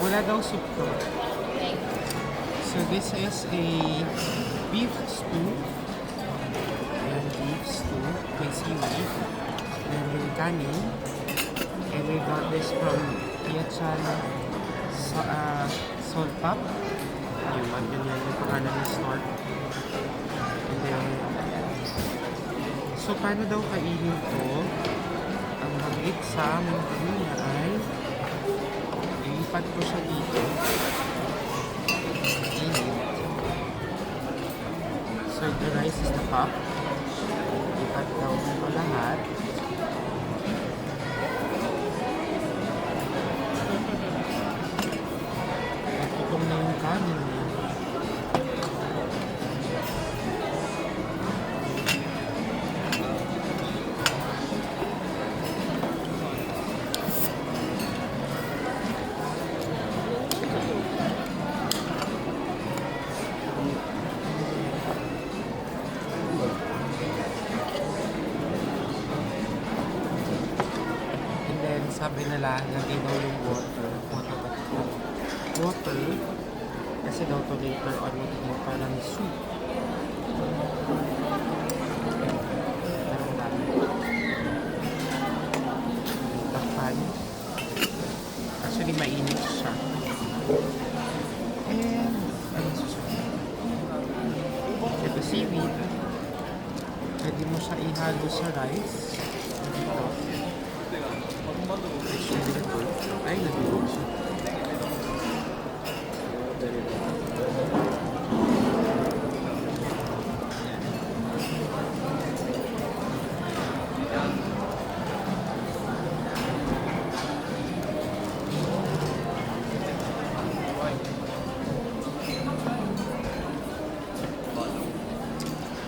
Wala daw soup to. So this is a beef stew. Ayan, beef stew with seaweed. And with kanin. And we got this from Piachan Salt Pop. Ayun, ganyan yung pangalan ng store. And then, so paano daw kainin to? Ang hagit sa menu niya ay ilipat ko siya dito. Init. So the rice is the top. Ilipat daw ko lahat. At itong na yung kanin niya. Sabi nila, lagay daw yung water kasi daw to later on magiging parang soup. Takpan. Actually, mainit siya. And, ano susunod? Ito seaweed. Pwede mo siya ihalo sa rice. Dito. Ay, nag-iwan siya.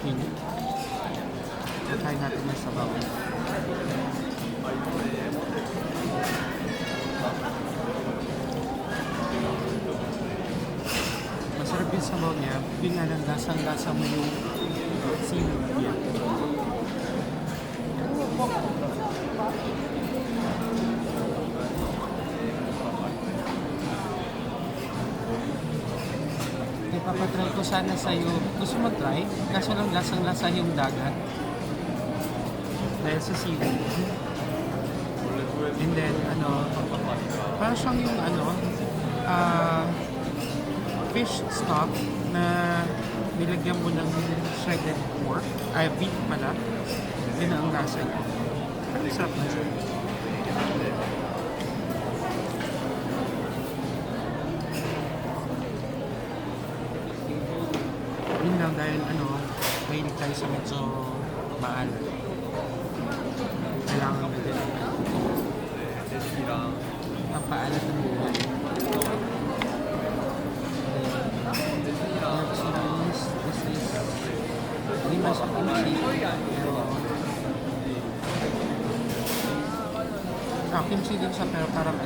Hinit. Try natin yung sabaw. Masarap yung sabaw niya. Yung nga lang lasang-lasa mo yung seaweed niya. Ipapatry ko sana sa'yo. Gusto mo try? Kaso lang lasang-lasa yung dagat. Dahil sa seaweed. And then, parang siyang yung fish stock na nilagyan mo ng shredded pork, beef pala. Yun ang lasa niya. Sarap na siya. Yun lang dahil mahilig tayo sa medyo maalat. Kailangan na din ang paalat ng buhay. This is hindi ba siya kimchi? Pero kimchi din siya pero parang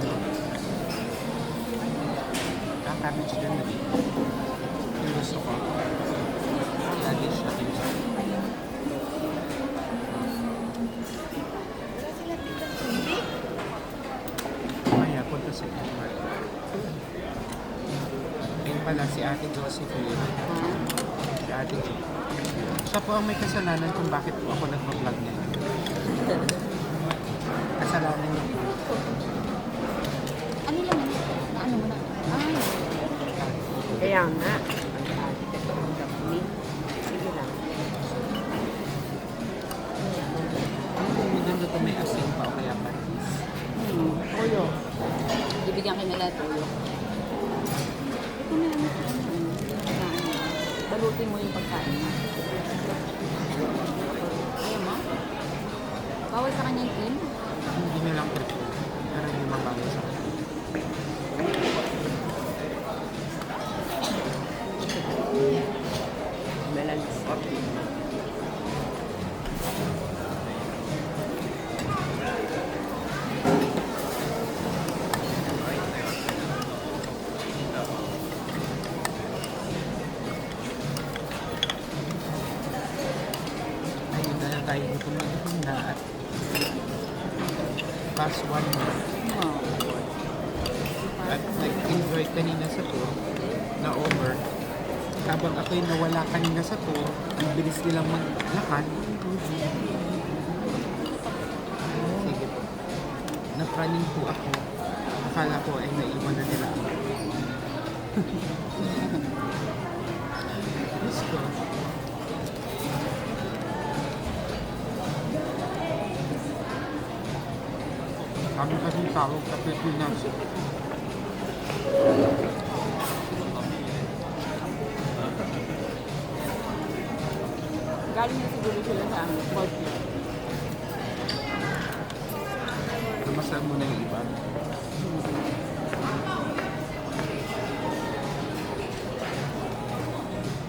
cabbage din na din. Yung gusto ko. Lagi siya kimchi. Punta sa Edward. Ayun pala si Ate Josephine. Si Ate Jo. Siya po ang may kasalanan kung bakit po ako nagpa-vlog niya. Kasalanan niya po. Ano lang? Ano mo na? Ay. Kaya nga. Sige lang. Maganda ito may asin pa o kaya patis. Toyo. Ibigyan kayo nila toyo. Ito na lang. Balutin mo yung pagkain mo. Ayaw mo? Bawal sa kanyang cream? Hindi na lang ito. Pero hindi mabago sa akin. Melons. tayo gutom na gutom na at past 1 month. Oh. At nag-invest nag-enjoy kanina sa tour, na over. Habang ako'y nawala kanina sa tour, ang bilis nilang maglakad. Sige po. Napraning po ako. Akala ko ay naiwan na nila ako. Diyos ko. Kami kasing tawag sa Pilipinas. Galing na siguro sila sa amin. Portland. Namasal mo na yung iba.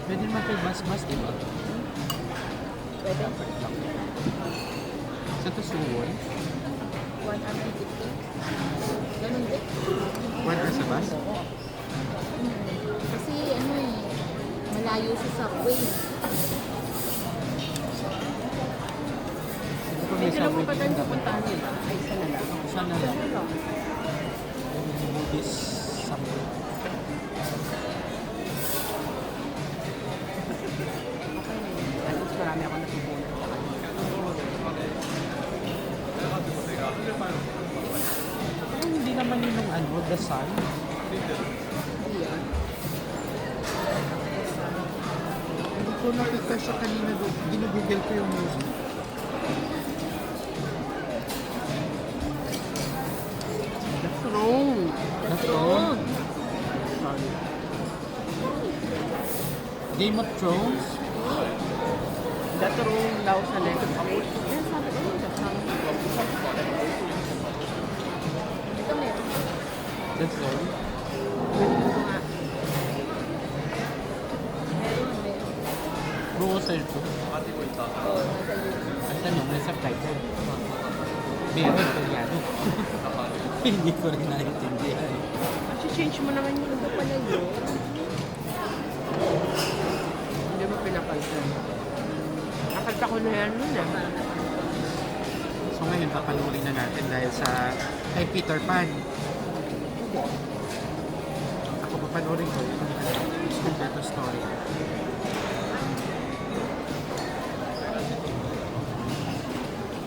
Pwede naman kayo bus-bus, di ba? Pwede? Sa Tusuwon, 150. Ganun din. 1 hour sa bus. Oo. Kasi ano eh, malayo sa subway. Hindi ko may Medyo sabi naman pa tayo dito. pupuntahan nila. Ay, isa na lang. Sana lang. Yung movies somewhere. At least marami ako natutunan sa kanila. Parang hindi naman yun yung ano, The Sun. Iyan. Hindi ko nakita siya kanina doon. Ginugugel ko yung movie. The Throne. The Throne. Sorry. Game of Thrones. The Throne daw sa Netflix. Yan, sabi ko yun. Ito meron. The Throne. Ito nga. Meron. Buo sa ito. Oo, nasa YouTube. Ang tanong, may subtitle. Meron ko yan. Hindi ko rin naintindihan. Kasi change mo naman yung iba pala yun. Hindi mo pinapansin. Nakita ko na yan nun eh. So ngayon, papanurin na natin dahil sa kay Peter Pan. Ako papanurin ko yung completo story.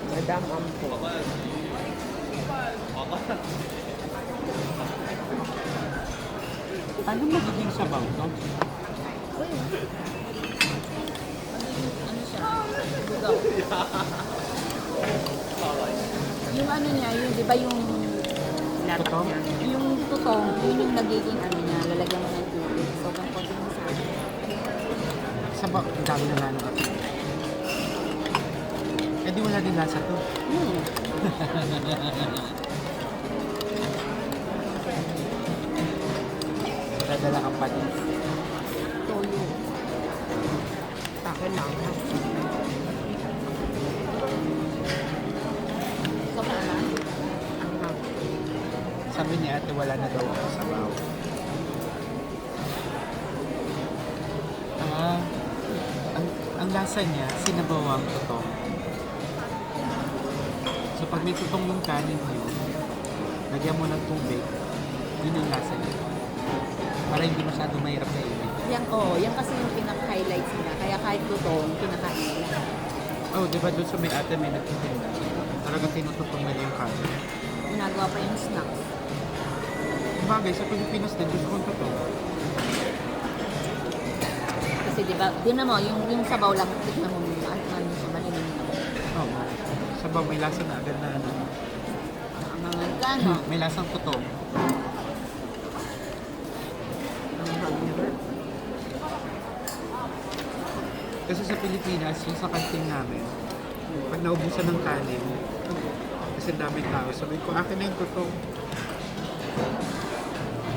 Madam Ampo. Paano magiging sabaw to? Uy. Ano siya? Bugaw. Yung ano niya, yung di ba yung Latak Totoo? niya. yung tutong, yun yung nagiging ano niya, lalagyan mo ng tubig. So, kung konti mo sa akin. Sabaw, ang dami na nga nung eh di wala din lasa to. Dadala kang patis. Toyo. Sa akin lang. So, naman. Sabi niya ate wala na daw ako sabaw. Ah, ang lasa niya, sinabawang totoo. So pag may tutong yung kanin mo, lagyan mo ng tubig, yun yung lasa niya. Para hindi masyadong mahirap kainin. Yan kasi yung pinaka-highlights nila. Kaya kahit lutong, pinakain nila. Oh, di ba doon sa may ate may nagtitinda? Talagang tinututong nila yung kanin. Ginagawa pa yung snacks. Bagay, sa Pilipinas din, gusto kong totoo. Kasi di ba, yun na mo, yung sabaw lang, tikman mo muna. At ano siya, malimin na. Oo. Sabaw, may lasa na agad na ano. Mga gano. May lasang totoo. Kasi sa Pilipinas, yung sa kanting namin, pag naubusan ng kanin, kasi ang daming tao, sabi ko, akin na yung totoo.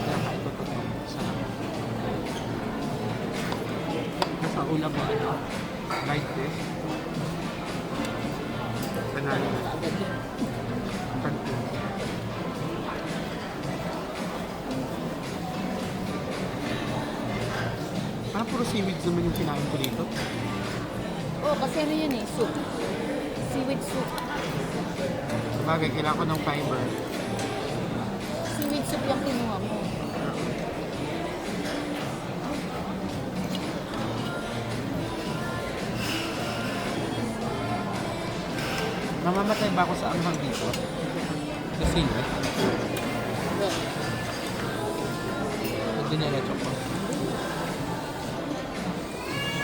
Kaya kain ko totoo. Sarap. Sa ulam mo, ano, like this. Panalo na. Agad yun. Kantin. Ah, puro seaweed naman yung kinain ko dito. Oh, kasi ano yun eh, soup. Seaweed soup. Sabagay, kailangan ko ng fiber. Seaweed soup yung kinuha mo. Mamamatay ba ako sa anghang dito? Kasi yun. Diniretso ko.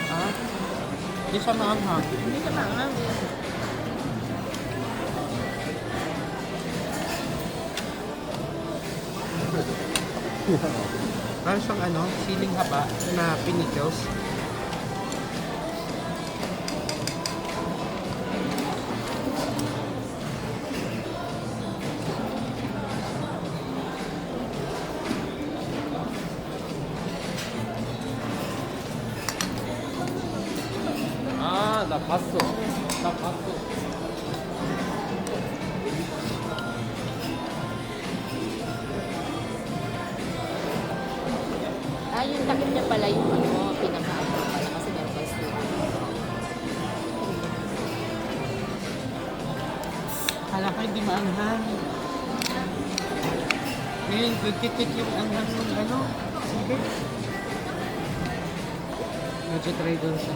Ah? Hindi siya maanghang. Hindi ka maangang. Parang siyang ano, siling haba na pinikles. 아, 나 봤어. 나 봤어. Ah, yung takip niya pala yung ano, pinaka-ano pala kasi meron pa steak. Kala ko hindi maanghang. Ngayon, kikit yung anghang ng ano. Sige. Medyo try doon siya.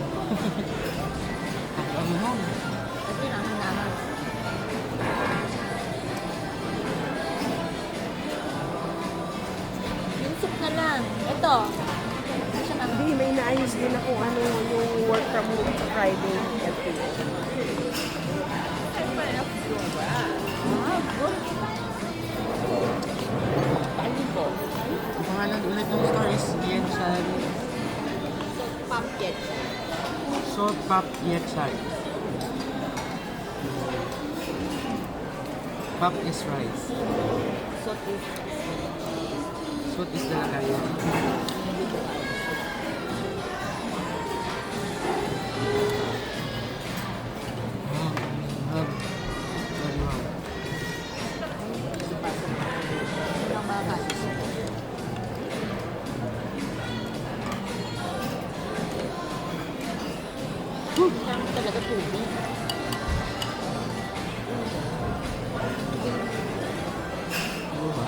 Ang anghang. Kasi naman. Yung soup na lang. Ito. Hindi siya naman. Hindi, may naayos din ako ano, yung work from home sa Friday. LTO. Ah, good. Paano po? Ang pangalan ulit ng store is Yenchan. So, pumpkin. Salt Pop Yenchan. Pop is rice. So, this. Salt is the lagayan. Very wow. Ang mga kasis. Ang talaga tubig. Ano ba?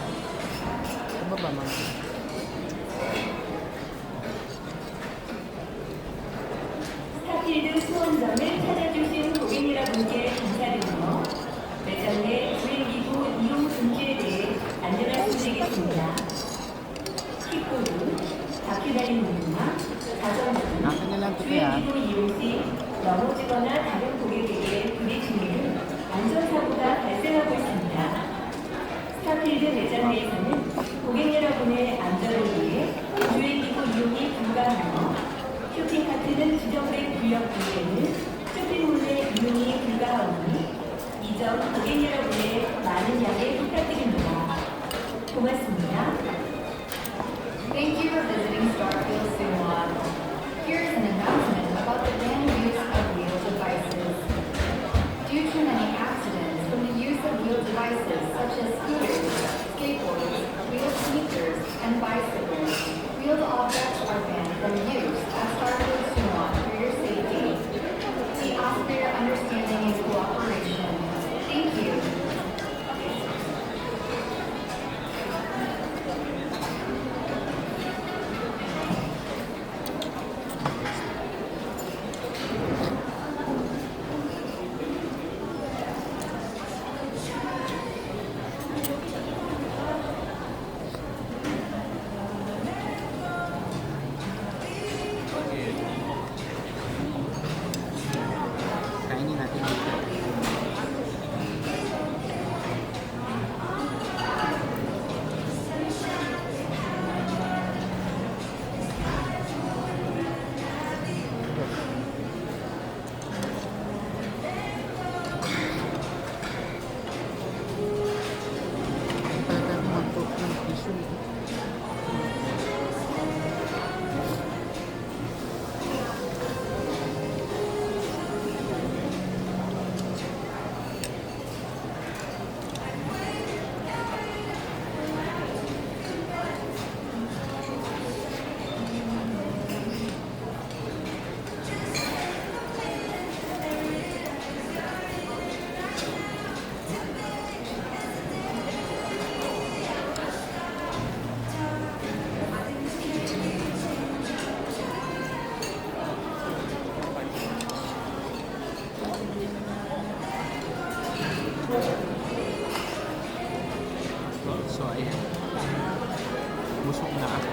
Ano ba, ma'am? 스타필드 수원점을 찾아주신 고객 여러분께 감사드리며 매장 내 주행기구 이용 금지에 대해 안내 말씀드리겠습니다. 킥보드, 바퀴 달린 운동화, 자전거 등 Akin na lang ito kaya. 주행기구 이용 시 넘어지거나 다른 고객에게 부딪히는 안전사고가 발생하고 있습니다. 스타필드 매장 내에서는 고객 여러분의 안전을 위해 주행기구 이용이 불가하며 쇼핑카트는 지정된 구역 내에는 쇼핑몰의 이용이 불가하오니 이 점 고객 여러분의 많은 양해 부탁드립니다. 고맙습니다. Thank you for visiting Starfield Simulation. Here's an announcement about the banned use of wheel devices. Due to many accidents from the use of wheel devices such as scooters, skateboards, wheel sneakers, and busog na ako.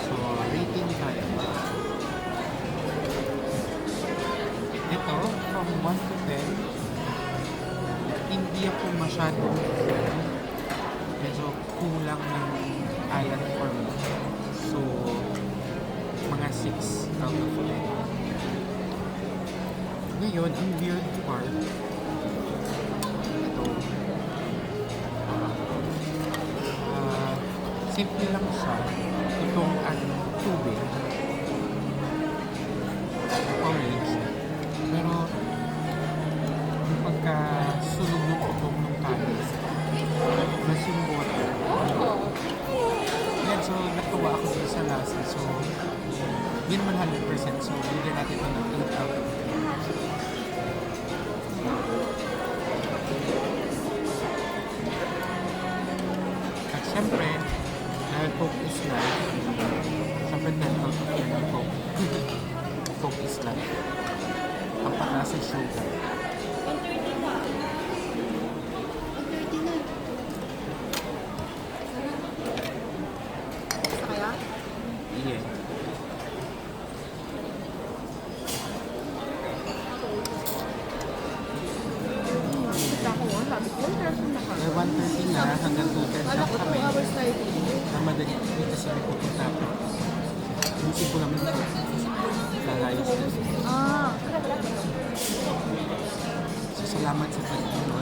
So, rating tayo. Ito, from 1 to 10, hindi ako masyadong medyo kulang ng iron for me. So, mga 6 out of 10. Ngayon, ang weird part, ito, simple lang siya. Itong tubig, porridge, pero yung pagkasunog ng utong ng kanin, mas yung water. Yan, so natuwa ako din sa lasa. So, yun 100%. So, bigyan natin ito ng 8 out of 10. At syempre, dahil Coke is life, syempre 10 out of 10 ang Coke. Coke is life. Ang pataas ay sugar. Basta kaya? Yeah. Kita ko nga, sabi ko, pero na ka. Eh, 1:30 na, hanggang 2:10 Kala lang ko 2 kami. hours tayo dito. Na madali kasi may pupunta ako. Isip ko naman ito. Lalayos na. Ah, So, salamat sa pag-inom.